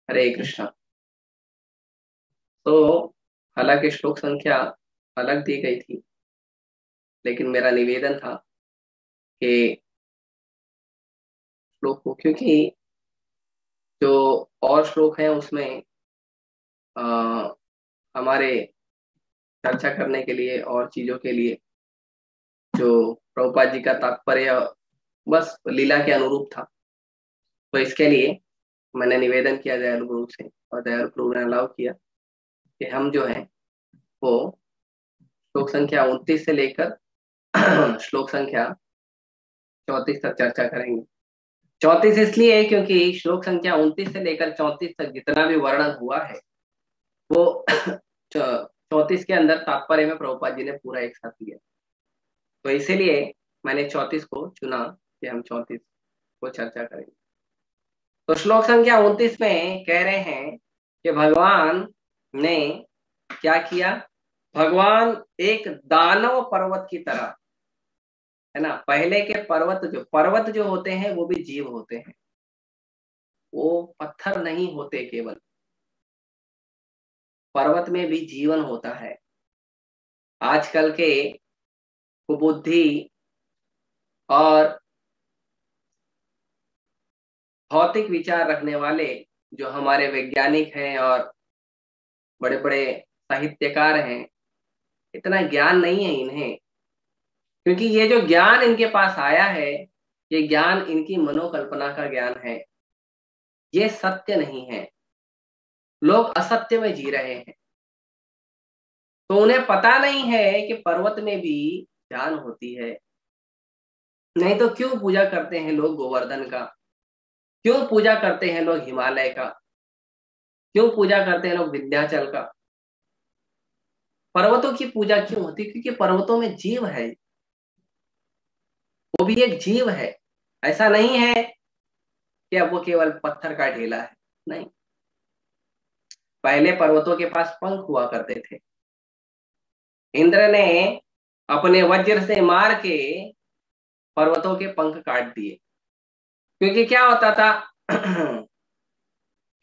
हरे कृष्णा। तो हालांकि श्लोक संख्या अलग दी गई थी, लेकिन मेरा निवेदन था कि श्लोक को, क्योंकि जो और श्लोक हैं उसमें आ, हमारे चर्चा करने के लिए और चीजों के लिए जो प्रभुपाद जी का तात्पर्य बस लीला के अनुरूप था। तो इसके लिए मैंने निवेदन किया दयालु गुरु से, और दयालु गुरु ने अलाउ किया कि हम जो है वो श्लोक संख्या 29 से लेकर श्लोक संख्या 34 तक चर्चा करेंगे। 34 इसलिए क्योंकि श्लोक संख्या 29 से लेकर 34 तक जितना भी वर्णन हुआ है वो 34 के अंदर तात्पर्य में प्रभुपाद जी ने पूरा एक साथ लिया। तो इसीलिए मैंने 34 को चुना कि हम 34 को चर्चा करेंगे। तो श्लोक संख्या 29 में कह रहे हैं कि भगवान ने क्या किया। भगवान एक दानव पर्वत की तरह, है ना। पहले के पर्वत जो होते हैं वो भी जीव होते हैं, वो पत्थर नहीं होते। केवल पर्वत में भी जीवन होता है। आजकल के कुबुद्धि और भौतिक विचार रखने वाले जो हमारे वैज्ञानिक हैं और बड़े बड़े साहित्यकार हैं, इतना ज्ञान नहीं है इन्हें, क्योंकि ये जो ज्ञान इनके पास आया है ये ज्ञान इनकी मनोकल्पना का ज्ञान है, ये सत्य नहीं है। लोग असत्य में जी रहे हैं। तो उन्हें पता नहीं है कि पर्वत में भी जान होती है। नहीं तो क्यों पूजा करते हैं लोग गोवर्धन का, क्यों पूजा करते हैं लोग हिमालय का, क्यों पूजा करते हैं लोग विंध्याचल का। पर्वतों की पूजा क्यों होती? क्योंकि पर्वतों में जीव है, वो भी एक जीव है। ऐसा नहीं है कि अब वो केवल पत्थर का ढेला है, नहीं। पहले पर्वतों के पास पंख हुआ करते थे। इंद्र ने अपने वज्र से मार के पर्वतों के पंख काट दिए। क्योंकि क्या होता था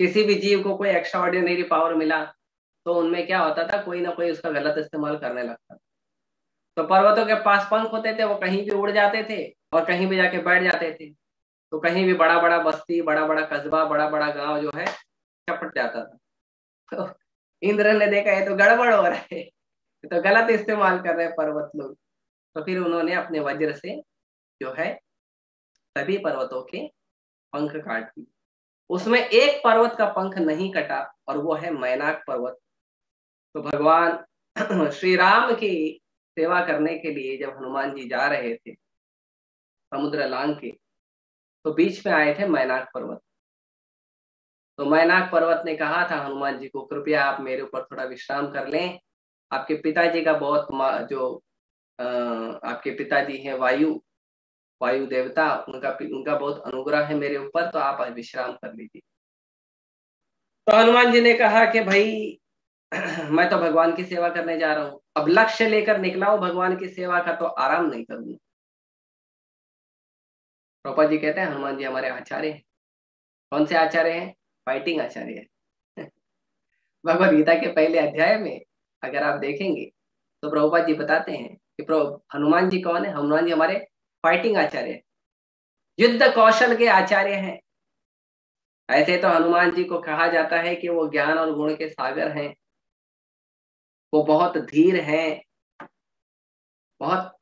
किसी भी जीव को कोई एक्स्ट्रा ऑर्डिनरी पावर मिला तो उनमें क्या होता था, कोई ना कोई उसका गलत इस्तेमाल करने लगता। तो पर्वतों के पास पंख होते थे, वो कहीं भी उड़ जाते थे और कहीं भी जाके बैठ जाते थे। तो कहीं भी बड़ा बड़ा बस्ती, बड़ा बड़ा कस्बा, बड़ा बड़ा गांव जो है चपट जाता था। तो इंद्र ने देखा ये तो गड़बड़ हो रहा है, ये तो गलत इस्तेमाल कर रहे हैं पर्वत लोग। तो फिर उन्होंने अपने वज्र से जो है सभी पर्वतों के पंख काट दिए। उसमें एक पर्वत का पंख नहीं कटा, और वो है मैनाक पर्वत। तो भगवान श्री राम की सेवा करने के लिए जब हनुमान जी जा रहे थे समुद्र लांग के, तो बीच में आए थे मैनाक पर्वत। तो मैनाक पर्वत ने कहा था हनुमान जी को, कृपया आप मेरे ऊपर थोड़ा विश्राम कर लें। आपके पिताजी का बहुत आपके पिताजी हैं वायु, वायु देवता, उनका उनका बहुत अनुग्रह है मेरे ऊपर, तो आप विश्राम कर लीजिए। तो हनुमान जी ने कहा कि भाई मैं तो भगवान की सेवा करने जा रहा हूँ, अब लक्ष्य लेकर निकला हूं भगवान की सेवा का, तो आराम नहीं करूंगा। प्रभुपाद जी कहते हैं हनुमान जी हमारे आचार्य हैं। कौन से आचार्य हैं? फाइटिंग आचार्य है। भगवद गीता के पहले अध्याय में अगर आप देखेंगे तो प्रभुपाद जी बताते हैं कि प्रभु हनुमान जी कौन है। हनुमान जी हमारे फाइटिंग आचार्य हैं, युद्ध कौशल के आचार्य हैं। ऐसे तो हनुमान जी को कहा जाता है कि वो ज्ञान और गुण के सागर हैं, वो बहुत धीर हैं, बहुत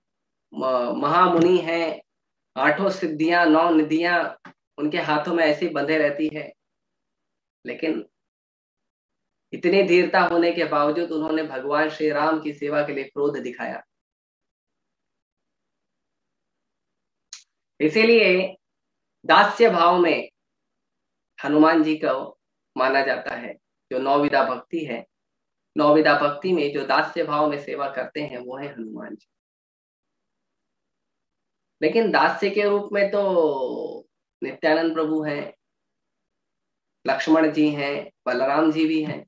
महामुनि हैं। आठों सिद्धियां, 9 निधियां उनके हाथों में ऐसी बंधे रहती है। लेकिन इतनी धीरता होने के बावजूद उन्होंने भगवान श्री राम की सेवा के लिए क्रोध दिखाया। इसीलिए दास्य भाव में हनुमान जी को माना जाता है। जो नौविधा भक्ति है, नौविधा भक्ति में जो दास्य भाव में सेवा करते हैं वो है हनुमान जी। लेकिन दास्य के रूप में तो नित्यानंद प्रभु हैं, लक्ष्मण जी हैं, बलराम जी भी हैं।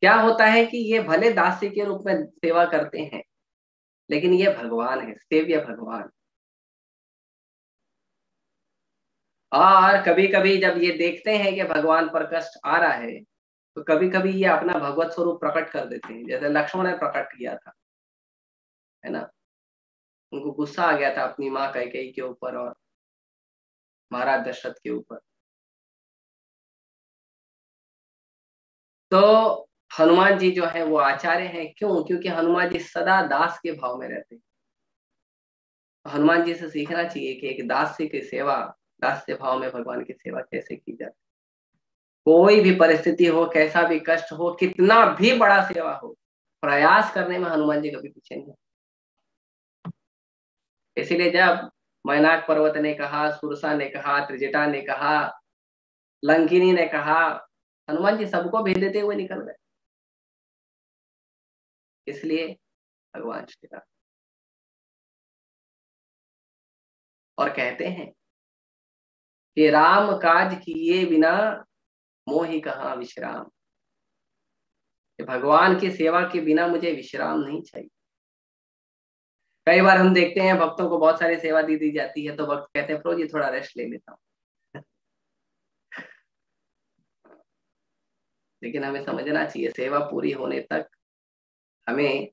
क्या होता है कि ये भले दास्य के रूप में सेवा करते हैं, लेकिन ये भगवान है, सेव्य भगवान। और कभी कभी जब ये देखते हैं कि भगवान पर कष्ट आ रहा है, तो कभी कभी ये अपना भगवत स्वरूप प्रकट कर देते हैं, जैसे लक्ष्मण ने प्रकट किया था, है ना। उनको गुस्सा आ गया था अपनी माँ कैकेयी के ऊपर और महाराज दशरथ के ऊपर। तो हनुमान जी जो है वो आचार्य हैं, क्यों? क्योंकि हनुमान जी सदा दास के भाव में रहते हैं। हनुमान जी से सीखना चाहिए कि एक दास्य की सेवा, दास्य भाव में भगवान की सेवा कैसे की जाए। कोई भी परिस्थिति हो, कैसा भी कष्ट हो, कितना भी बड़ा सेवा हो, प्रयास करने में हनुमान जी कभी पीछे नहीं। इसीलिए जब मैनाक पर्वत ने कहा, सुरसा ने कहा, त्रिजटा ने कहा, लंकिनी ने कहा, हनुमान जी सबको भेज देते हुए निकल गए। इसलिए भगवान श्री राम और कहते हैं कि राम काज किए बिना मोहि कहाँ विश्राम, कि भगवान की सेवा के बिना मुझे विश्राम नहीं चाहिए। कई बार हम देखते हैं भक्तों को बहुत सारी सेवा दी जाती है, तो भक्त कहते हैं प्रभु जी थोड़ा रेस्ट ले लेता हूँ। लेकिन हमें समझना चाहिए सेवा पूरी होने तक हमें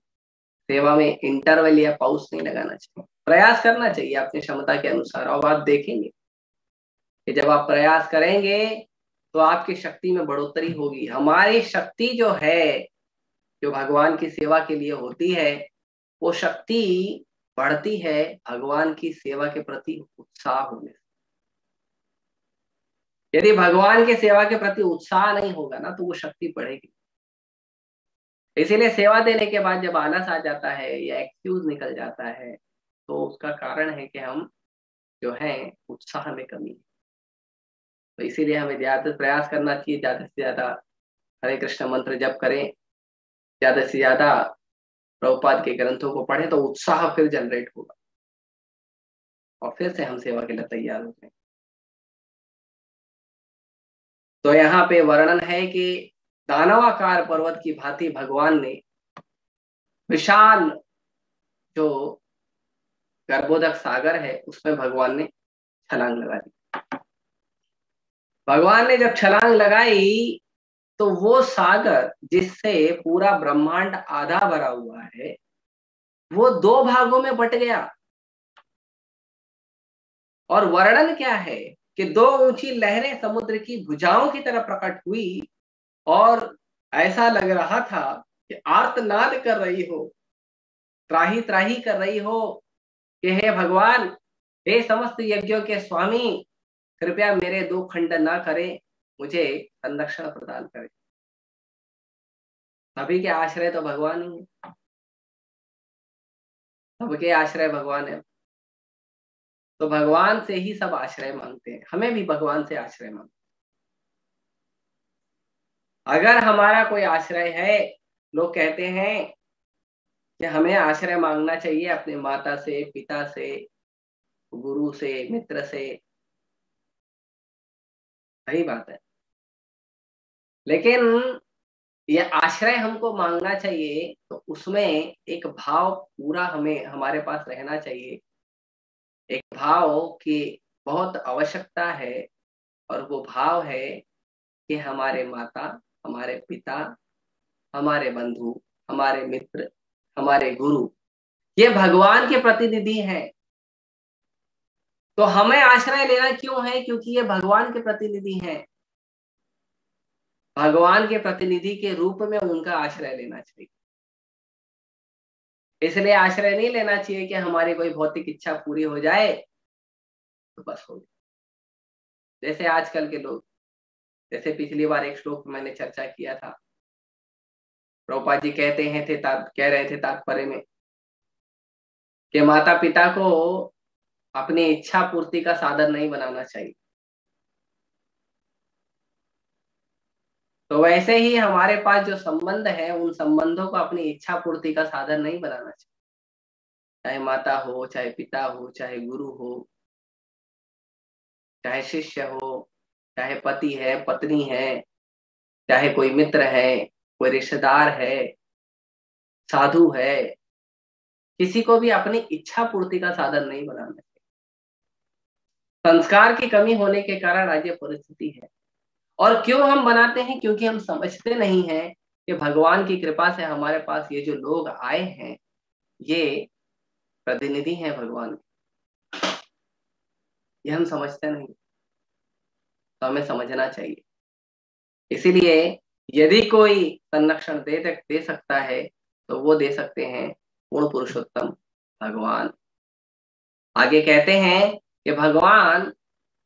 सेवा में इंटरवल या पॉज नहीं लगाना चाहिए। प्रयास करना चाहिए अपनी क्षमता के अनुसार, और आप देखेंगे कि जब आप प्रयास करेंगे तो आपकी शक्ति में बढ़ोतरी होगी। हमारी शक्ति जो है, जो भगवान की सेवा के लिए होती है, वो शक्ति बढ़ती है भगवान की सेवा के प्रति उत्साह होने से। यदि भगवान की सेवा के प्रति उत्साह नहीं होगा ना, तो वो शक्ति बढ़ेगी। इसीलिए सेवा देने के बाद जब आलस आ जाता है या एक्सक्यूज निकल जाता है, तो उसका कारण है कि हम जो है उत्साह में कमी है। तो इसीलिए हमें ज्यादा प्रयास करना चाहिए, ज्यादा से ज्यादा हरे कृष्ण मंत्र जप करें, ज्यादा से ज्यादा प्रभुपाद के ग्रंथों को पढ़ें, तो उत्साह फिर जनरेट होगा और फिर से हम सेवा के लिए तैयार हो जाएंगे। तो यहाँ पे वर्णन है कि दानवाकार पर्वत की भांति भगवान ने विशाल जो गर्भोदक सागर है उसमें भगवान ने छलांग लगा दी। भगवान ने जब छलांग लगाई तो वो सागर जिससे पूरा ब्रह्मांड आधा भरा हुआ है, वो दो भागों में बट गया। और वर्णन क्या है कि दो ऊंची लहरें समुद्र की भुजाओं की तरह प्रकट हुई और ऐसा लग रहा था कि आर्तनाद कर रही हो, त्राही त्राही कर रही हो कि हे भगवान, हे समस्त यज्ञों के स्वामी, कृपया मेरे दो खंड ना करें, मुझे संरक्षण प्रदान करें। सभी के आश्रय तो भगवान ही है, सबके आश्रय भगवान है। तो भगवान से ही सब आश्रय मांगते हैं, हमें भी भगवान से आश्रय मांगते हैं। अगर हमारा कोई आश्रय है, लोग कहते हैं कि हमें आश्रय मांगना चाहिए अपने माता से, पिता से, गुरु से, मित्र से। सही बात है, लेकिन ये आश्रय हमको मांगना चाहिए तो उसमें एक भाव पूरा हमें हमारे पास रहना चाहिए। एक भाव की बहुत आवश्यकता है, और वो भाव है कि हमारे माता, हमारे पिता, हमारे बंधु, हमारे मित्र, हमारे गुरु, ये भगवान के प्रतिनिधि हैं। तो हमें आश्रय लेना क्यों है? क्योंकि ये भगवान के प्रतिनिधि हैं। भगवान के प्रतिनिधि के रूप में उनका आश्रय लेना चाहिए। इसलिए आश्रय नहीं लेना चाहिए कि हमारी कोई भौतिक इच्छा पूरी हो जाए तो बस हो गया। जैसे आजकल के लोग, जैसे पिछली बार एक श्लोक मैंने चर्चा किया था, प्रभुपाद जी कहते हैं कह रहे थे तात्पर्य में कि माता पिता को अपनी इच्छा पूर्ति का साधन नहीं बनाना चाहिए। तो वैसे ही हमारे पास जो संबंध है, उन संबंधों को अपनी इच्छा पूर्ति का साधन नहीं बनाना चाहिए। चाहे माता हो, चाहे पिता हो, चाहे गुरु हो, चाहे शिष्य हो, चाहे पति है, पत्नी है, चाहे कोई मित्र है, कोई रिश्तेदार है, साधु है, किसी को भी अपनी इच्छा पूर्ति का साधन नहीं बनाना चाहिए। संस्कार की कमी होने के कारण आज ये परिस्थिति है। और क्यों हम बनाते हैं? क्योंकि हम समझते नहीं हैं कि भगवान की कृपा से हमारे पास ये जो लोग आए हैं, ये प्रतिनिधि हैं भगवान के। ये हम समझते नहीं, तो हमें समझना चाहिए। इसीलिए यदि कोई संरक्षण दे सकता है, तो वो दे सकते हैं पूर्ण पुरुषोत्तम भगवान। आगे कहते हैं कि भगवान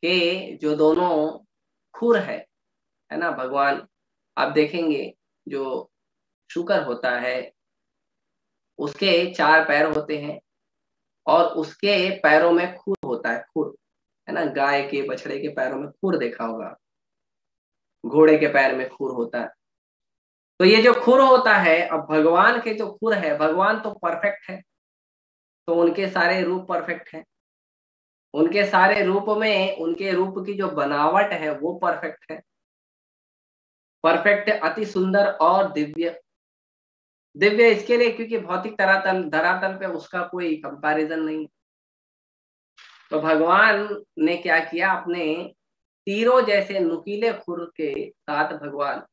के जो दोनों खुर है ना, भगवान आप देखेंगे जो शुकर होता है उसके 4 पैर होते हैं और उसके पैरों में खुर होता है, खुर है ना। गाय के, बछड़े के पैरों में खुर देखा होगा, घोड़े के पैर में खुर होता है। तो ये जो खुर होता है, अब भगवान के जो खुर है, भगवान तो परफेक्ट है, तो उनके सारे रूप परफेक्ट है। उनके सारे रूप में उनके रूप की जो बनावट है वो परफेक्ट है। परफेक्ट, अति सुंदर और दिव्य। दिव्य इसके लिए क्योंकि भौतिक धरातल पे उसका कोई कंपैरिजन नहीं। तो भगवान ने क्या किया, अपने तीरों जैसे नुकीले खुर के साथ भगवान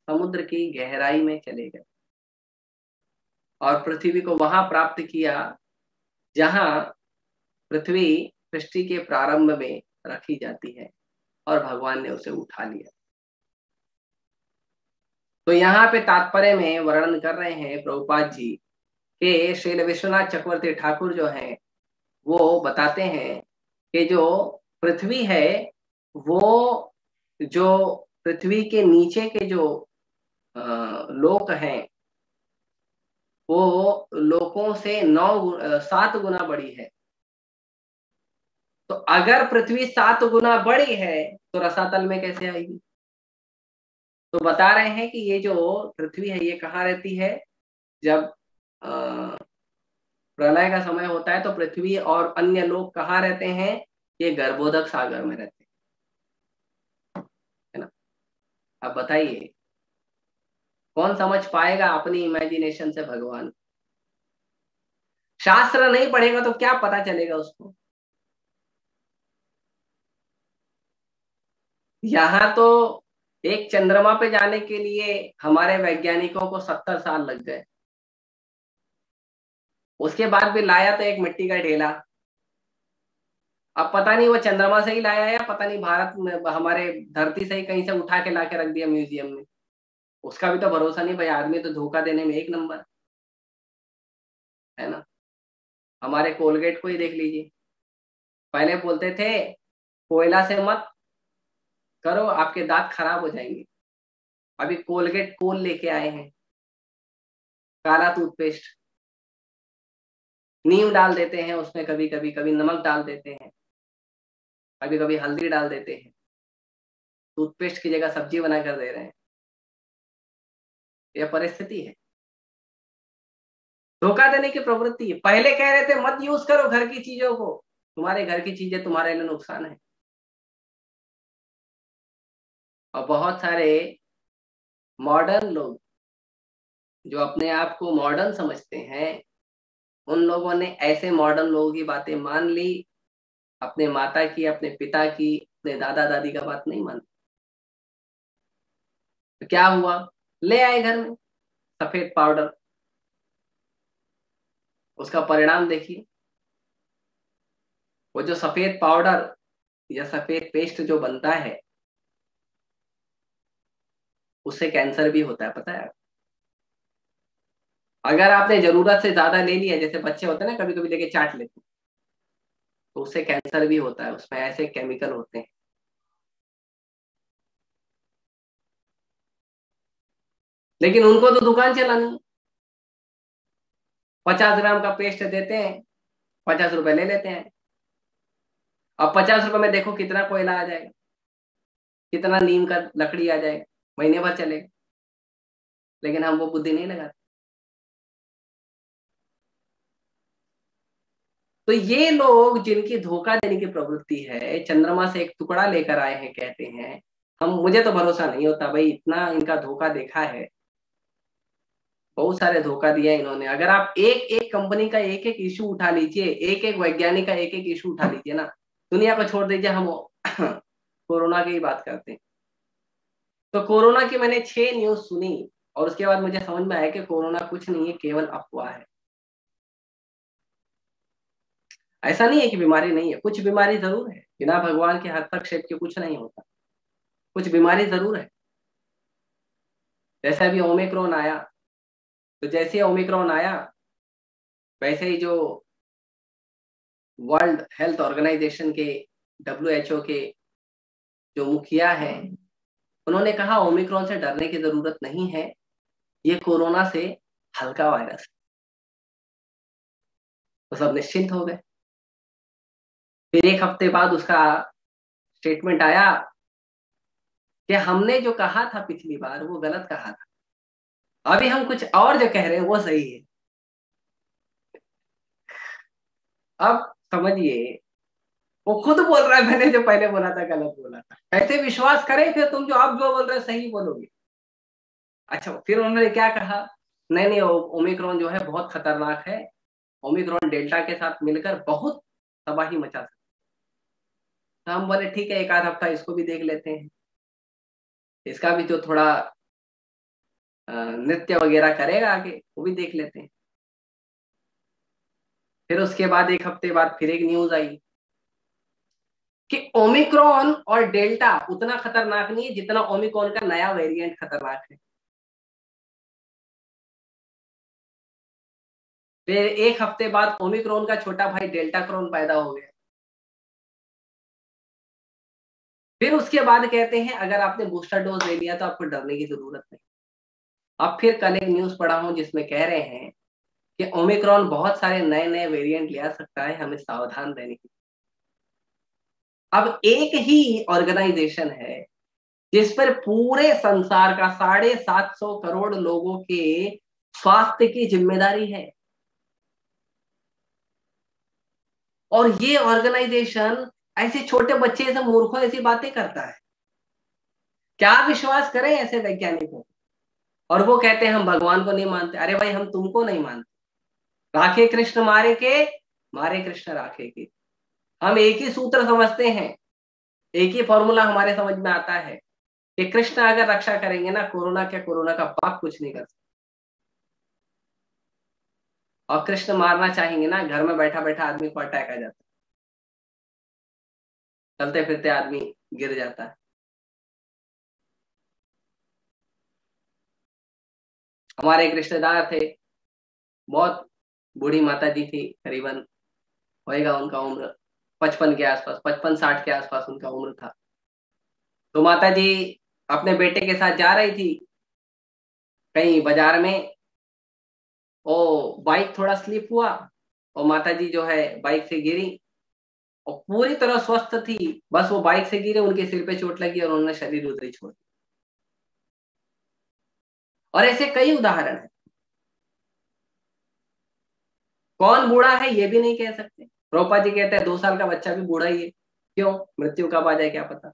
समुद्र की गहराई में चले गए और पृथ्वी को वहां प्राप्त किया जहां पृथ्वी सृष्टि के प्रारंभ में रखी जाती है, और भगवान ने उसे उठा लिया। तो यहाँ पे तात्पर्य में वर्णन कर रहे हैं प्रभुपाद जी के श्रील विश्वनाथ चक्रवर्ती ठाकुर जो हैं, वो बताते हैं कि जो पृथ्वी है, वो जो पृथ्वी के नीचे के जो लोक हैं, वो लोकों से 7 गुना बड़ी है। तो अगर पृथ्वी 7 गुना बड़ी है तो रसातल में कैसे आएगी? तो बता रहे हैं कि ये जो पृथ्वी है ये कहाँ रहती है? जब प्रलय का समय होता है तो पृथ्वी और अन्य लोग कहाँ रहते हैं? ये गर्भोदक सागर में रहते हैं, है ना। अब बताइए कौन समझ पाएगा अपनी इमेजिनेशन से भगवान? शास्त्र नहीं पढ़ेगा तो क्या पता चलेगा उसको? यहाँ तो एक चंद्रमा पे जाने के लिए हमारे वैज्ञानिकों को 70 साल लग गए। उसके बाद भी लाया तो एक मिट्टी का ढेला। अब पता नहीं वो चंद्रमा से ही लाया या पता नहीं भारत में हमारे धरती से ही कहीं से उठा के ला के रख दिया म्यूजियम में। उसका भी तो भरोसा नहीं भाई, आदमी तो धोखा देने में एक नंबर है ना। हमारे कोलगेट को ही देख लीजिए, पहले बोलते थे कोयला से मत करो आपके दांत खराब हो जाएंगे। अभी कोलगेट कोल लेके आए हैं, काला टूथपेस्ट। नीम डाल देते हैं उसमें, कभी कभी कभी नमक डाल देते हैं, कभी कभी हल्दी डाल देते हैं, टूथपेस्ट की जगह सब्जी बना कर दे रहे हैं। यह परिस्थिति है, धोखा देने की प्रवृत्ति है। पहले कह रहे थे मत यूज करो घर की चीजों को, तुम्हारे घर की चीजें तुम्हारे लिए नुकसान है। और बहुत सारे मॉडर्न लोग जो अपने आप को मॉडर्न समझते हैं, उन लोगों ने ऐसे मॉडर्न लोगों की बातें मान ली, अपने माता की, अपने पिता की, अपने दादा दादी का बात नहीं मानी। तो क्या हुआ? ले आए घर में सफेद पाउडर, उसका परिणाम देखिए। वो जो सफेद पाउडर या सफेद पेस्ट जो बनता है, उससे कैंसर भी होता है, पता है? अगर आपने जरूरत से ज्यादा ले लिया, जैसे बच्चे होते हैं ना कभी कभी लेके चाट लेते हैं, तो उससे कैंसर भी होता है। उसमें ऐसे केमिकल होते हैं। लेकिन उनको तो दुकान चलानी है। 50 ग्राम का पेस्ट देते हैं, 50 रुपए ले लेते हैं। अब 50 रुपए में देखो कितना कोयला आ जाएगा, कितना नीम का लकड़ी आ जाएगा, महीने भर चलेगा। लेकिन हम वो बुद्धि नहीं लगाते। तो ये लोग जिनकी धोखा देने की प्रवृत्ति है, चंद्रमा से एक टुकड़ा लेकर आए हैं कहते हैं। हम, मुझे तो भरोसा नहीं होता भाई, इतना इनका धोखा देखा है। बहुत सारे धोखा दिया इन्होंने। अगर आप एक एक कंपनी का एक एक इशू उठा लीजिए, एक एक वैज्ञानिक का एक एक इशू उठा लीजिए ना, दुनिया को छोड़ दीजिए, हम कोरोना की ही बात करते हैं। तो कोरोना की मैंने 6 न्यूज सुनी और उसके बाद मुझे समझ में आया कि कोरोना कुछ नहीं है, केवल अफवाह है। ऐसा नहीं है कि बीमारी नहीं है, कुछ बीमारी जरूर है, बिना भगवान के हस्तक्षेप के कुछ नहीं होता, कुछ बीमारी जरूर है। जैसे अभी ओमिक्रॉन आया, तो जैसे ओमिक्रॉन आया वैसे ही जो वर्ल्ड हेल्थ ऑर्गेनाइजेशन के, WHO के जो मुखिया हैं, उन्होंने कहा ओमिक्रॉन से डरने की जरूरत नहीं है, ये कोरोना से हल्का वायरस है। तो सब निश्चिंत हो गए। फिर एक हफ्ते बाद उसका स्टेटमेंट आया कि हमने जो कहा था पिछली बार वो गलत कहा था, अभी हम कुछ और जो कह रहे हैं वो सही है। अब समझिए, वो खुद बोल रहा है मैंने जो पहले बोला था गलत बोला था। कैसे विश्वास करें फिर तुम जो आप जो बोल रहे हो सही बोलोगे। अच्छा, फिर उन्होंने क्या कहा, नहीं नहीं ओमिक्रॉन जो है बहुत खतरनाक है, ओमिक्रॉन डेल्टा के साथ मिलकर बहुत तबाही मचा सकता है। तो हम बोले ठीक है, एक आध हफ्ता इसको भी देख लेते हैं, इसका भी जो थोड़ा नृत्य वगैरह करेगा आगे वो भी देख लेते हैं। फिर उसके बाद एक हफ्ते बाद फिर एक न्यूज आई कि ओमिक्रॉन और डेल्टा उतना खतरनाक नहीं है जितना ओमिक्रॉन का नया वेरिएंट खतरनाक है। फिर एक हफ्ते बाद ओमिक्रॉन का छोटा भाई डेल्टा क्रॉन पैदा हो गया। फिर उसके बाद कहते हैं अगर आपने बूस्टर डोज ले लिया तो आपको डरने की जरूरत नहीं। अब फिर कल एक न्यूज पढ़ा हूं जिसमें कह रहे हैं कि ओमिक्रॉन बहुत सारे नए नए वेरिएंट ले आ सकता है, हमें सावधान रहने की। अब एक ही ऑर्गेनाइजेशन है जिस पर पूरे संसार का 750 करोड़ लोगों के स्वास्थ्य की जिम्मेदारी है, और ये ऑर्गेनाइजेशन ऐसे छोटे बच्चे ऐसे मूर्खों ऐसी बातें करता है। क्या विश्वास करें ऐसे वैज्ञानिकों? और वो कहते हैं हम भगवान को नहीं मानते। अरे भाई, हम तुमको नहीं मानते। राखे कृष्ण मारे कृष्ण राखे के। हम एक ही सूत्र समझते हैं, एक ही फॉर्मूला हमारे समझ में आता है कि कृष्ण अगर रक्षा करेंगे ना, कोरोना क्या, कोरोना का बाप कुछ नहीं कर सकता। और कृष्ण मारना चाहेंगे ना, घर में बैठा बैठा आदमी को अटैक आ जाता है, चलते फिरते आदमी गिर जाता है। हमारे एक रिश्तेदार थे, बहुत बूढ़ी माता जी थी, करीबन होएगा उनका उम्र 55 के आसपास, 55-60 के आसपास उनका उम्र था। तो माता जी अपने बेटे के साथ जा रही थी कहीं बाजार में, ओ बाइक थोड़ा स्लिप हुआ और माता जी जो है बाइक से गिरी, और पूरी तरह स्वस्थ थी, बस वो बाइक से गिरे, उनके सिर पे चोट लगी और उन्होंने शरीर उधर ही छोड़ दिया। और ऐसे कई उदाहरण है। कौन बूढ़ा है ये भी नहीं कह सकते। प्रोपा जी कहते हैं 2 साल का बच्चा भी बूढ़ा ही है, क्यों, मृत्यु कब आ जाए क्या पता।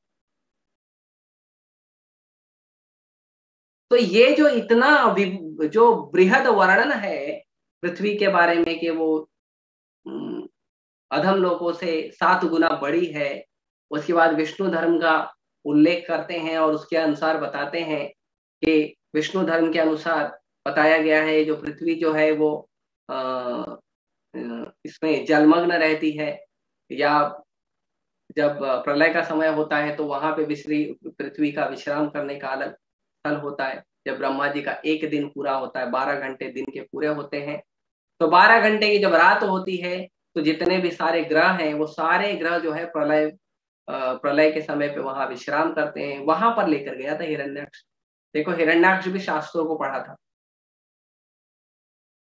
तो ये जो इतना जो बृहद वर्णन है पृथ्वी के बारे में कि वो हम्म, अधम लोगों से 7 गुना बड़ी है, उसके बाद विष्णु धर्म का उल्लेख करते हैं और उसके अनुसार बताते हैं कि विष्णु धर्म के अनुसार बताया गया है जो पृथ्वी जो है वो इसमें जलमग्न रहती है, या जब प्रलय का समय होता है तो वहां पे पृथ्वी का विश्राम करने का अलग स्थल होता है। जब ब्रह्मा जी का एक दिन पूरा होता है, 12 घंटे दिन के पूरे होते हैं, तो 12 घंटे की जब रात होती है तो जितने भी सारे ग्रह हैं वो सारे ग्रह जो है प्रलय के समय पे वहां विश्राम करते हैं। वहां पर लेकर गया था हिरण्याक्ष। देखो, हिरण्याक्ष भी शास्त्रों को पढ़ा था।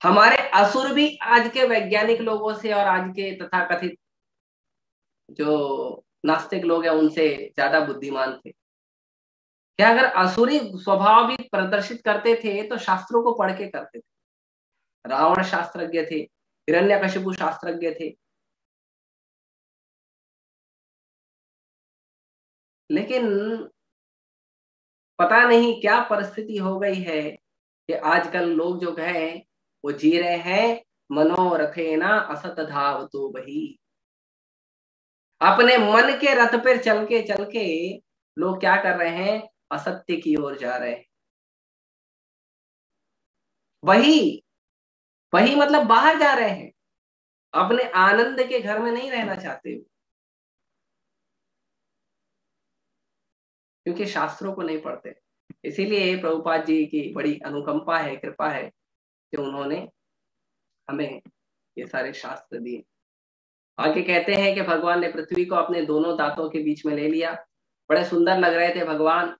हमारे असुर भी आज के वैज्ञानिक लोगों से और आज के तथाकथित जो नास्तिक लोग हैं उनसे ज्यादा बुद्धिमान थे। क्या अगर असुरी स्वभाव भी प्रदर्शित करते थे तो शास्त्रों को पढ़ के करते थे। रावण शास्त्रज्ञ थे, हिरण्यकशिपु शास्त्रज्ञ थे, लेकिन पता नहीं क्या परिस्थिति हो गई है कि आजकल लोग जो हैं वो जी रहे हैं मनोरथेना असत धावतो बही। अपने मन के रथ पर चल के लोग क्या कर रहे हैं, असत्य की ओर जा रहे हैं। वही वही मतलब बाहर जा रहे हैं, अपने आनंद के घर में नहीं रहना चाहते हो, क्योंकि शास्त्रों को नहीं पढ़ते। इसीलिए प्रभुपाद जी की बड़ी अनुकंपा है, कृपा है कि उन्होंने हमें ये सारे शास्त्र दिए। आगे कहते हैं कि भगवान ने पृथ्वी को अपने दोनों दांतों के बीच में ले लिया। बड़े सुंदर लग रहे थे भगवान,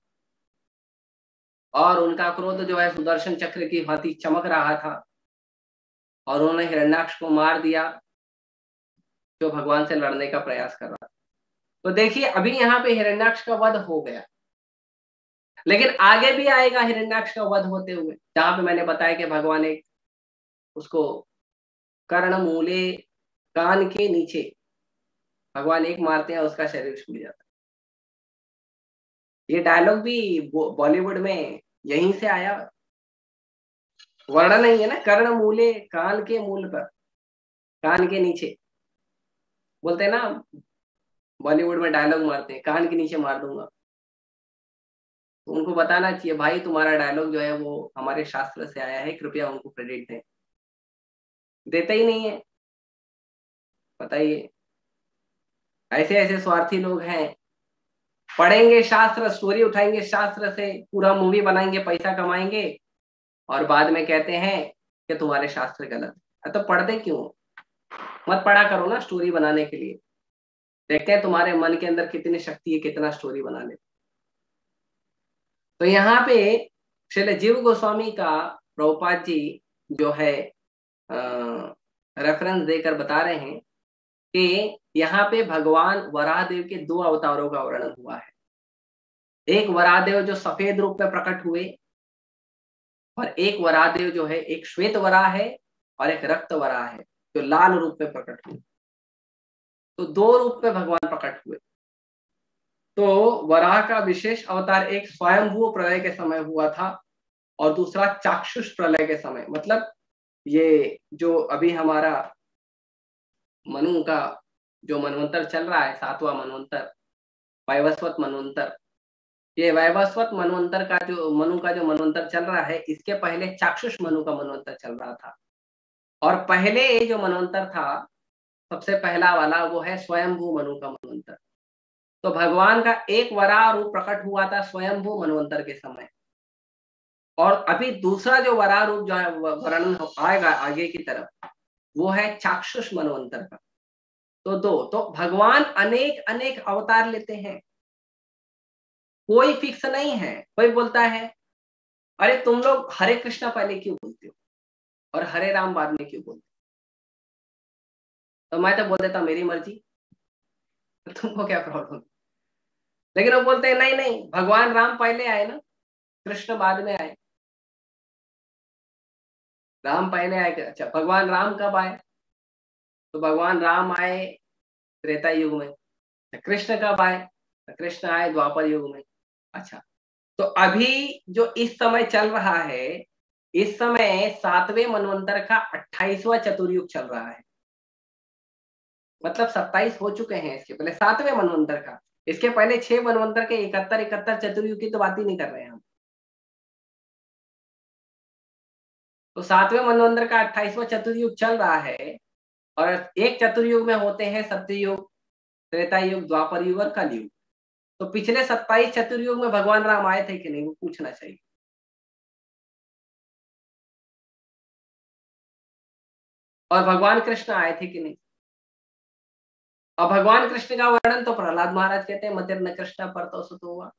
और उनका क्रोध जो है सुदर्शन चक्र की भांति चमक रहा था, और उन्होंने हिरण्याक्ष को मार दिया जो भगवान से लड़ने का प्रयास कर रहा था। तो देखिए अभी यहाँ पे हिरण्याक्ष का वध हो गया, लेकिन आगे भी आएगा हिरण्याक्ष का वध होते हुए, जहां पे मैंने बताया कि भगवान एक उसको कर्ण मूले, कान के नीचे भगवान एक मारते हैं, उसका शरीर छूट जाता है। ये डायलॉग भी बॉलीवुड में यहीं से आया, वर्णन नहीं है ना, कर्ण मूले, कान के मूल पर, कान के नीचे बोलते हैं ना, बॉलीवुड में डायलॉग मारते हैं, कान के नीचे मार दूंगा। तो उनको बताना चाहिए भाई तुम्हारा डायलॉग जो है वो हमारे शास्त्र से आया है, कृपया उनको क्रेडिट दें। देते ही नहीं है, बताइए। ऐसे ऐसे स्वार्थी लोग हैं, पढ़ेंगे शास्त्र, स्टोरी उठाएंगे शास्त्र से, पूरा मूवी बनाएंगे, पैसा कमाएंगे, और बाद में कहते हैं कि तुम्हारे शास्त्र गलत है। तो पढ़ते क्यों? मत पढ़ा करो ना स्टोरी बनाने के लिए। देखते हैं तुम्हारे मन के अंदर कितनी शक्ति है, कितना स्टोरी बना ले। तो यहाँ पे श्रील जीव गोस्वामी का प्रभुपाद जी जो है रेफरेंस देकर बता रहे हैं कि यहाँ पे भगवान वराहदेव के दो अवतारों का वर्णन हुआ है। एक वराहदेव जो सफेद रूप में प्रकट हुए, और एक वराहदेव जो है एक श्वेत वराह है और एक रक्त वराह है जो लाल रूप में प्रकट हुए। तो दो रूप में भगवान प्रकट हुए। तो वराह का विशेष अवतार एक स्वयंभू प्रलय के समय हुआ था, और दूसरा चाक्षुष प्रलय के समय। मतलब ये जो अभी हमारा मनु का जो मनवंतर चल रहा है, 7वां मनवंतर, वैवस्वत मनवंतर, ये वैवस्वत मनवंतर का जो मनु का जो मनवंतर चल रहा है, इसके पहले चाक्षुष मनु का मनवंतर चल रहा था। और पहले ये जो मनवंतर था, सबसे पहला वाला, वो है स्वयंभू मनु का मनवंतर। तो भगवान का एक वराह रूप प्रकट हुआ था स्वयंभू मनवंतर के समय, और अभी दूसरा जो वराह रूप जो है वर्णन आएगा आगे की तरफ, वो है चाक्षुष मनवंतर का। तो दो, तो भगवान अनेक अनेक अवतार लेते हैं, कोई फिक्स नहीं है। कोई बोलता है अरे तुम लोग हरे कृष्णा पहले क्यों बोलते हो और हरे राम बाद में क्यों बोलते हो? तो मैं तो बोल देता मेरी मर्जी, तो तुमको क्या प्रॉब्लम? लेकिन वो बोलते हैं नहीं नहीं, भगवान राम पहले आए ना, कृष्ण बाद में आए। राम पहले आए, अच्छा भगवान राम कब आए? तो भगवान राम आए त्रेता युग में। कृष्ण कब आए? कृष्ण आए द्वापर युग में। अच्छा, तो अभी जो इस समय चल रहा है, इस समय 7वें मनवंतर का 28वां चतुर्युग चल रहा है। मतलब 27 हो चुके हैं इसके पहले 7वें मनवंतर का। इसके पहले 6 मनवंतर के 71 चतुर्युग की तो बात ही नहीं कर रहे हैं हम। तो 7वें मनवंतर का 28वां चतुर्युग चल रहा है, और एक चतुर्युग में होते हैं सत्ययुग, त्रेता युग, द्वापर युग और कलयुग। तो पिछले 27 चतुर्युग में भगवान राम आए थे कि नहीं, वो पूछना चाहिए। और भगवान कृष्ण आए थे कि नहीं? और भगवान कृष्ण का वर्णन तो प्रहलाद महाराज कहते हैं, मतिर न कृष्ण पर तो सुतो हुआ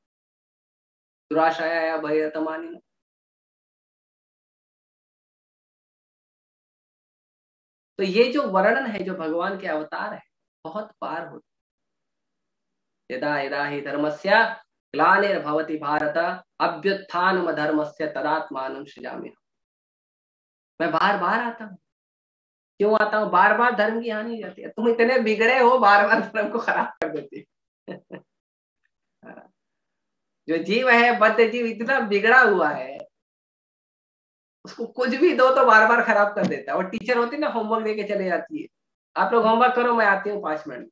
दुराशाया भयतमानी। तो ये जो वर्णन है, जो भगवान के अवतार है, बहुत बार होते। यदा यदा ही धर्मस्य ग्लानिर्भवति भारत अभ्युत्थानम धर्मस्य तदात्मानं सृजामि। मैं बार बार आता हूँ। क्यों आता हूँ? बार बार धर्म की हानि हो जाती है। तुम इतने बिगड़े हो, बार बार धर्म को खराब कर देते हो। जो जीव है, बद्ध जीव, इतना बिगड़ा हुआ है, उसको कुछ भी दो तो बार बार खराब कर देता है। और टीचर होती है ना, होमवर्क देके चले जाती है, आप लोग होमवर्क करो, मैं आती हूँ 5 मिनट।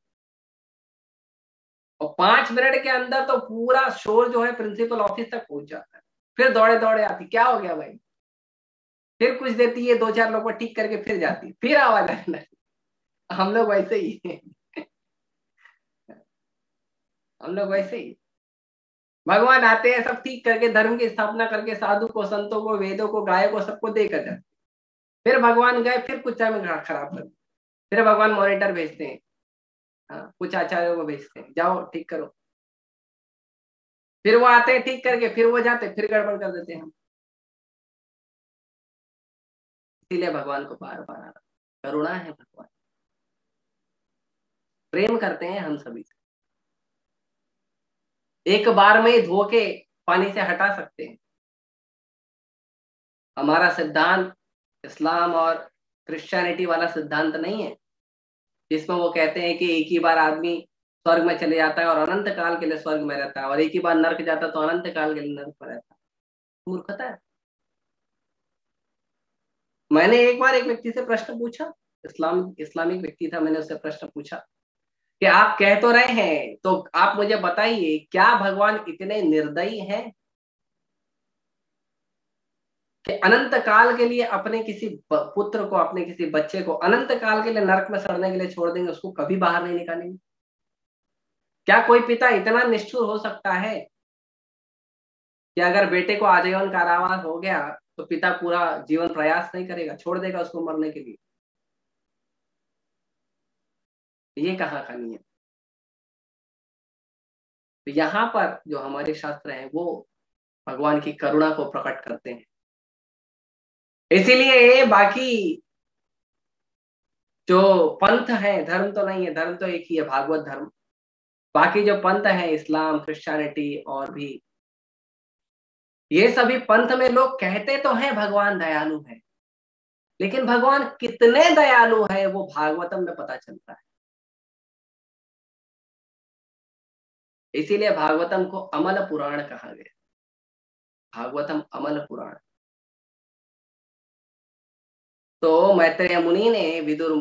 और 5 मिनट के अंदर तो पूरा शोर जो है प्रिंसिपल ऑफिस तक पहुंच जाता है। फिर दौड़े दौड़े आती, क्या हो गया भाई, फिर कुछ देती है, 2-4 लोग को ठीक करके फिर जाती, फिर आवाज आने लगती। हम लोग वैसे ही हैं। हम लोग वैसे ही, भगवान आते हैं सब ठीक करके, धर्म की स्थापना करके, साधु को, संतों को, वेदों को, गायों को, सबको देकर जाते। फिर भगवान गए, फिर कुछ टाइम खराब कर, फिर भगवान मॉनिटर भेजते हैं। हाँ, कुछ आचार्यों को भेजते हैं, जाओ ठीक करो। फिर वो आते हैं ठीक करके, फिर वो जाते, फिर गड़बड़ कर देते हैं हम। इसीलिए भगवान को बार बार आना, करुणा है भगवान, प्रेम करते हैं हम सभी से। एक बार में धो के पानी से हटा सकते हैं। हमारा सिद्धांत इस्लाम और क्रिश्चियनिटी वाला सिद्धांत नहीं है जिसमें वो कहते हैं कि एक ही बार आदमी स्वर्ग में चले जाता है और अनंत काल के लिए स्वर्ग में रहता है, और एक ही बार नर्क जाता है तो अनंत काल के लिए नर्क में रहता है। मूर्खता है। मैंने एक बार एक व्यक्ति से प्रश्न पूछा, इस्लामिक व्यक्ति था, मैंने उससे प्रश्न पूछा कि आप कह तो रहे हैं, तो आप मुझे बताइए, क्या भगवान इतने निर्दयी हैं कि अनंत काल के लिए अपने किसी पुत्र को, अपने किसी बच्चे को अनंत काल के लिए नरक में सड़ने के लिए छोड़ देंगे, उसको कभी बाहर नहीं निकालेंगे? क्या कोई पिता इतना निष्ठुर हो सकता है कि अगर बेटे को आजीवन कारावास हो गया तो पिता पूरा जीवन प्रयास नहीं करेगा, छोड़ देगा उसको मरने के लिए? ये कहाँ का नियम? तो यहाँ पर जो हमारे शास्त्र हैं वो भगवान की करुणा को प्रकट करते हैं। इसीलिए बाकी जो पंथ है, धर्म तो नहीं है, धर्म तो एक ही है, भागवत धर्म। बाकी जो पंथ है, इस्लाम, क्रिश्चियनिटी और भी, ये सभी पंथ में लोग कहते तो हैं भगवान दयालु है, लेकिन भगवान कितने दयालु है वो भागवतम में पता चलता है। इसीलिए भागवतम को अमल पुराण कहा गया। भागवतम अमल पुराण। तो मैत्रेय मुनि ने विदुर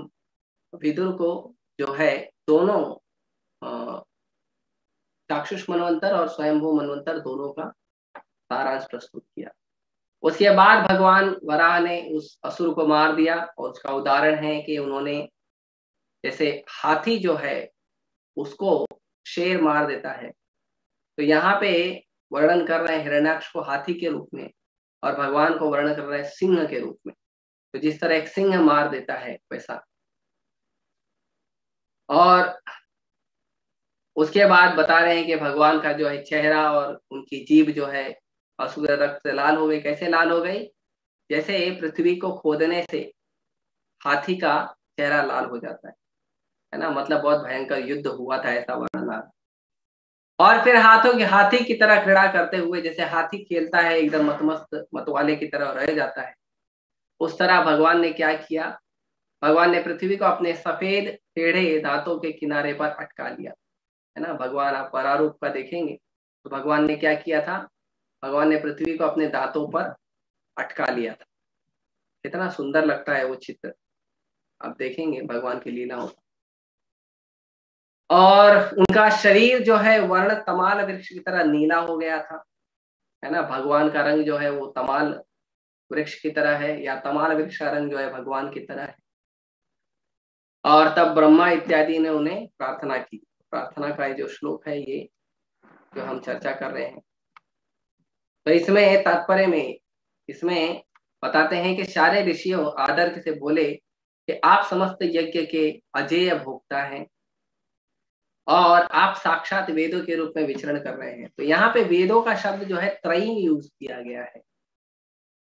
विदुर को जो है दोनों चाक्षुष मनवंतर और स्वयंभू मनवंतर दोनों का सारांश प्रस्तुत किया। उसके बाद भगवान वराह ने उस असुर को मार दिया, और उसका उदाहरण है कि उन्होंने, जैसे हाथी जो है उसको शेर मार देता है, तो यहाँ पे वर्णन कर रहे हैं हिरण्याक्ष को हाथी के रूप में, और भगवान को वर्णन कर रहे हैं सिंह के रूप में। तो जिस तरह एक सिंह मार देता है वैसा। और उसके बाद बता रहे हैं कि भगवान का जो है चेहरा और उनकी जीभ जो है असुर रक्त से लाल हो गई। कैसे लाल हो गई? जैसे पृथ्वी को खोदने से हाथी का चेहरा लाल हो जाता है ना, मतलब बहुत भयंकर युद्ध हुआ था ऐसा वर्णन। और फिर हाथी की तरह क्रीड़ा करते हुए, जैसे हाथी खेलता है एकदम मतमस्त मतवाले की तरह रह जाता है, उस तरह भगवान ने क्या किया, भगवान ने पृथ्वी को अपने सफेद टेढ़े दांतों के किनारे पर अटका लिया, है ना। भगवान आप परारूप का देखेंगे तो भगवान ने क्या किया था, भगवान ने पृथ्वी को अपने दांतों पर अटका लिया था। कितना सुंदर लगता है वो चित्र, आप देखेंगे भगवान की लीलाओं। और उनका शरीर जो है वर्ण तमाल वृक्ष की तरह नीला हो गया था, है ना। भगवान का रंग जो है वो तमाल वृक्ष की तरह है, या तमाल वृक्ष का रंग जो है भगवान की तरह है। और तब ब्रह्मा इत्यादि ने उन्हें प्रार्थना की। प्रार्थना का जो श्लोक है ये जो हम चर्चा कर रहे हैं, तो इसमें तात्पर्य में इसमें बताते हैं कि सारे ऋषियों आदर से बोले कि आप समस्त यज्ञ के अजेय भोक्ता हैं और आप साक्षात वेदों के रूप में विचरण कर रहे हैं। तो यहाँ पे वेदों का शब्द जो है त्रयीम यूज किया गया है।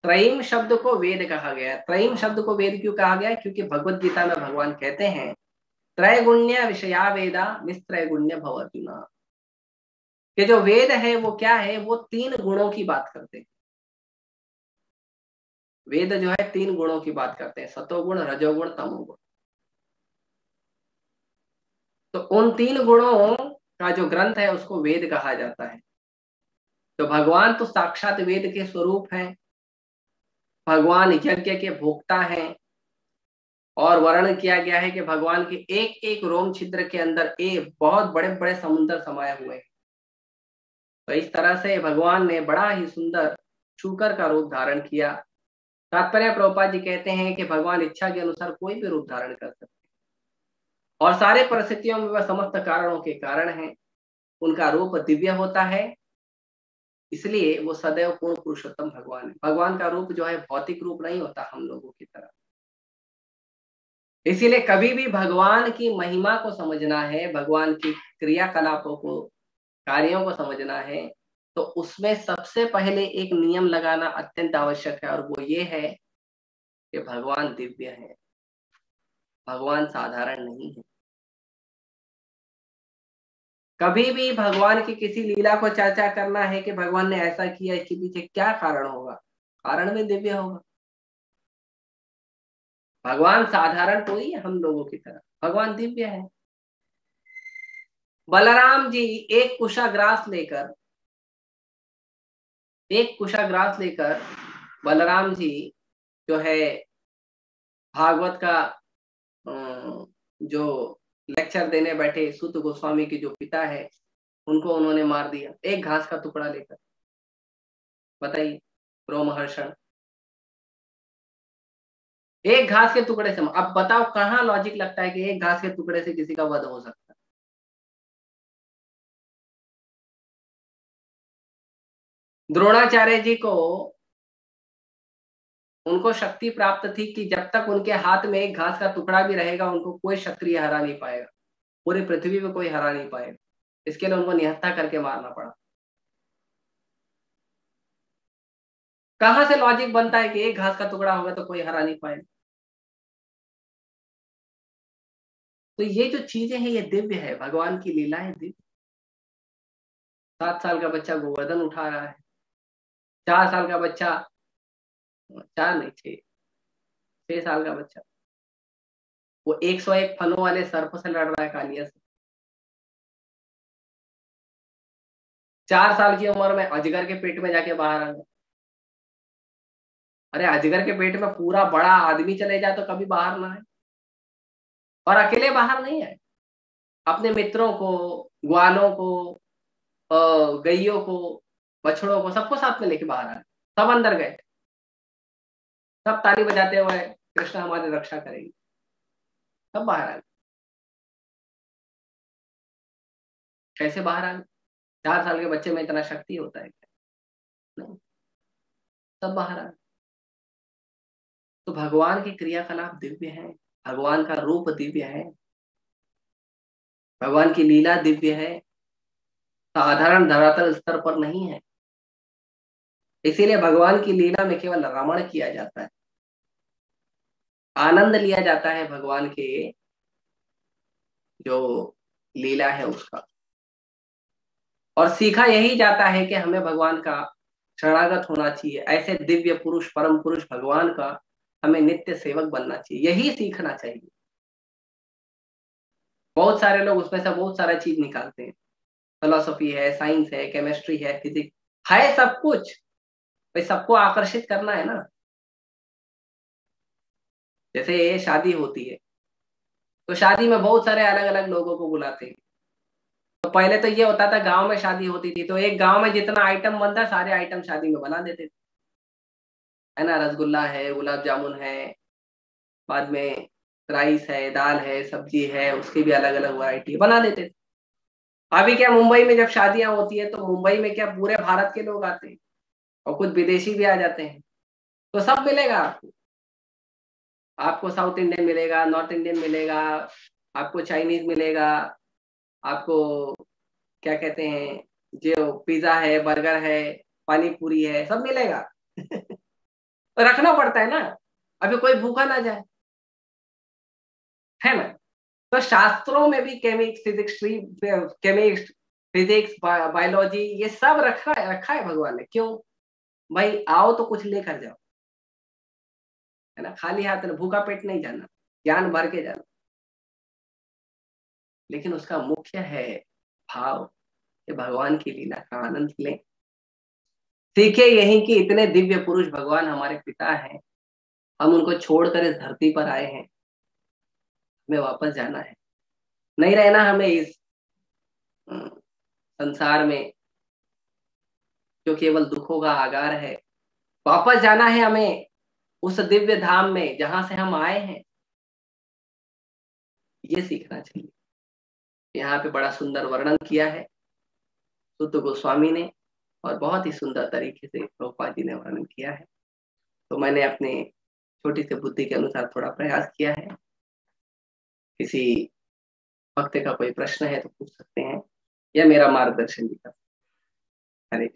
त्रयीम शब्द को वेद कहा गया है। त्रयीम शब्द को वेद क्यों कहा गया है? क्योंकि भगवत गीता में भगवान कहते हैं त्रैगुण्य विषया वेदा निस्त्रैगुण्य भवतुना, कि जो वेद है वो क्या है, वो 3 गुणों की बात करते हैं। वेद जो है 3 गुणों की बात करते हैं, सतोगुण, रजोगुण, तमोगुण। तो उन 3 गुणों का जो ग्रंथ है उसको वेद कहा जाता है। तो भगवान तो साक्षात वेद के स्वरूप हैं, भगवान यज्ञ के भोक्ता हैं, और वर्णन किया गया है कि भगवान के एक एक रोम छिद्र के अंदर एक बहुत बड़े बड़े समुद्र समाये हुए हैं। तो इस तरह से भगवान ने बड़ा ही सुंदर शूकर का रूप धारण किया। तात्पर्य प्रभुपाद जी कहते हैं कि भगवान इच्छा के अनुसार कोई भी रूप धारण कर सकते हैं और सारे परिस्थितियों में वह समस्त कारणों के कारण हैं। उनका रूप दिव्य होता है, इसलिए वो सदैव पूर्ण पुरुषोत्तम भगवान है। भगवान का रूप जो है भौतिक रूप नहीं होता हम लोगों की तरह। इसीलिए कभी भी भगवान की महिमा को समझना है, भगवान की क्रियाकलापों को, कार्यों को समझना है, तो उसमें सबसे पहले एक नियम लगाना अत्यंत आवश्यक है और वो ये है कि भगवान दिव्य है, भगवान साधारण नहीं है। कभी भी भगवान की किसी लीला को चर्चा करना है कि भगवान ने ऐसा किया, इसके पीछे क्या कारण होगा, कारण में दिव्य होगा। भगवान साधारण तो ही है हम लोगों की तरह, भगवान दिव्य है। बलराम जी एक कुशाग्रास लेकर बलराम जी जो है भागवत का जो लेक्चर देने बैठे सूत गोस्वामी के जो पिता है, उनको उन्होंने मार दिया एक घास का टुकड़ा लेकर। बताइए, रोमहर्षण एक घास के टुकड़े से। अब बताओ कहाँ लॉजिक लगता है कि एक घास के टुकड़े से किसी का वध हो सकता है? द्रोणाचार्य जी को, उनको शक्ति प्राप्त थी कि जब तक उनके हाथ में एक घास का टुकड़ा भी रहेगा उनको कोई क्षत्रिय हरा नहीं पाएगा, पूरी पृथ्वी में कोई हरा नहीं पाएगा। इसके लिए उनको निहत्था करके मारना पड़ा। कहां से लॉजिक बनता है कि एक घास का टुकड़ा होगा तो कोई हरा नहीं पाएगा? तो ये जो चीजें हैं ये दिव्य है, भगवान की लीला है दिव्य। 7 साल का बच्चा गोवर्धन उठा रहा है, 4 साल का बच्चा, 4 नहीं 6 साल का बच्चा वो 101 फनों वाले सर्प से लड़ रहा है, कालिया से। 4 साल की उम्र में अजगर के पेट में जाके बाहर आ गया। अरे अजगर के पेट में पूरा बड़ा आदमी चले जाए तो कभी बाहर ना आए। और अकेले बाहर नहीं आए, अपने मित्रों को, ग्वालों को, गैयों को, बछड़ों को, सबको साथ में लेके बाहर आए। सब अंदर गए, सब ताली बजाते हुए कृष्ण हमारी रक्षा करेंगे, सब बाहर आ गए। कैसे बाहर आ गए? 4 साल के बच्चे में इतना शक्ति होता है क्या? नहीं, सब बाहर आ गए। तो भगवान के क्रियाकलाप दिव्य हैं, भगवान का रूप दिव्य है, भगवान की लीला दिव्य है, साधारण धरातल स्तर पर नहीं है। इसीलिए भगवान की लीला में केवल रमण किया जाता है, आनंद लिया जाता है भगवान के जो लीला है उसका, और सीखा यही जाता है कि हमें भगवान का शरणागत होना चाहिए। ऐसे दिव्य पुरुष, परम पुरुष भगवान का हमें नित्य सेवक बनना चाहिए, यही सीखना चाहिए। बहुत सारे लोग उसमें से बहुत सारा चीज निकालते हैं, फिलोसफी है, साइंस है, केमिस्ट्री है, फिजिक्स है, सब कुछ भाई सबको आकर्षित करना है ना। जैसे शादी होती है तो शादी में बहुत सारे अलग अलग लोगों को बुलाते हैं। तो पहले तो ये होता था, गांव में शादी होती थी तो एक गांव में जितना आइटम बनता है सारे आइटम शादी में बना देते थे, है ना। रसगुल्ला है, गुलाब जामुन है, बाद में राइस है, दाल है, सब्जी है, उसकी भी अलग अलग वैरायटी बना देते थे। अभी क्या, मुंबई में जब शादियां होती है तो मुंबई में क्या पूरे भारत के लोग आते हैं और कुछ विदेशी भी आ जाते हैं, तो सब मिलेगा आपको। आपको साउथ इंडियन मिलेगा, नॉर्थ इंडियन मिलेगा, आपको चाइनीज मिलेगा, आपको क्या कहते हैं, जो पिज्जा है, बर्गर है, पानी पूरी है, सब मिलेगा। तो रखना पड़ता है ना, अभी कोई भूखा ना जाए, है ना। तो शास्त्रों में भी केमिस्ट फिजिक्स, बायोलॉजी, ये सब रखा है भगवान ने। क्यों? भाई आओ तो कुछ लेकर जाओ, है ना। खाली हाथ ना, भूखा पेट नहीं जाना, ज्ञान भर के जाना। लेकिन उसका मुख्य है भाव कि भगवान की लीला का आनंद लें। सीखे यही कि इतने दिव्य पुरुष भगवान हमारे पिता हैं, हम उनको छोड़कर इस धरती पर आए हैं, हमें वापस जाना है, नहीं रहना हमें इस संसार में जो केवल दुखों का आगार है। वापस जाना है हमें उस दिव्य धाम में जहां से हम आए हैं, ये सीखना चाहिए। यहाँ पे बड़ा सुंदर वर्णन किया है सुत गोस्वामी ने, और बहुत ही सुंदर तरीके से प्रभुपाद जी ने वर्णन किया है। तो मैंने अपने छोटी सी बुद्धि के अनुसार थोड़ा प्रयास किया है। किसी भक्त का कोई प्रश्न है तो पूछ सकते हैं, या मेरा मार्गदर्शन भी कर सकते हैं। हरे